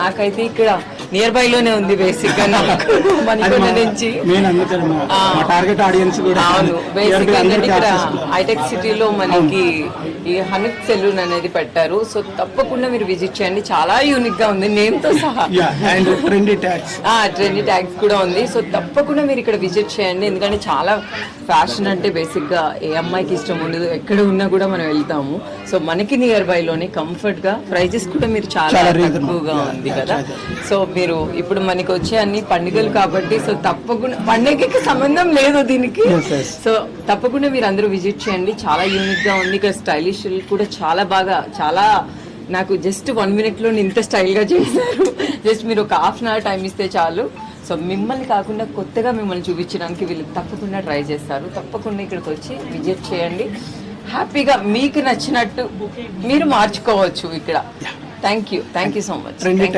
నాకైతే ఇక్కడ near by లోనే ఉంది బేసిక్ గా నాకు మణికొండ నుంచి. టార్గెట్ ఆడియన్స్ కూడా అవును, బేసిక్ గా ఇక్కడ హైటెక్ సిటీలో మనకి ఈ హనుక్ సెలూన్ అనేది పెట్టారు. సో తప్పకుండా మీరు విజిట్ చేయండి, చాలా యూనిక్ గా ఉంది నేమ్ తో సహా. ట్రెండీ ట్యాగ్స్ కూడా ఉంది. సో తప్పకుండా మీరు ఇక్కడ విజిట్ చేయండి, ఎందుకంటే చాలా ఫ్యాషన్ అంటే బేసిక్ గా ఏ అమ్మాయికి ఇష్టం ఉండదు, ఎక్కడ ఉన్నా కూడా మనం వెళ్తాము. సో మనకి నియర్ బై లోనే కంఫర్ట్ గా, ప్రైజెస్ కూడా మీరు చాలా తక్కువగా ఉంది కదా. సో మీరు ఇప్పుడు మనకి వచ్చే అన్ని పండుగలు కాబట్టి, సో తప్పకుండా పండుగకి సంబంధం లేదు దీనికి. సో తప్పకుండా మీరు అందరూ విజిట్ చేయండి, చాలా యూనిక్ గా ఉంది. ఇక్కడ స్టైలిష్ కూడా చాలా బాగా, చాలా నాకు జస్ట్ 1 minute లో ఇంత స్టైల్ గా చేశారు. జస్ట్ మీరు ఒక హాఫ్ అన్ అవర్ టైం ఇస్తే చాలు. సో మిమ్మల్ని కాకుండా కొత్తగా మిమ్మల్ని చూపించడానికి వీళ్ళు తప్పకుండా ట్రై చేస్తారు. తప్పకుండా ఇక్కడికి వచ్చి విజిట్ చేయండి, హ్యాపీగా మీకు నచ్చినట్టు మీరు మార్చుకోవచ్చు ఇక్కడ. Thank you so much.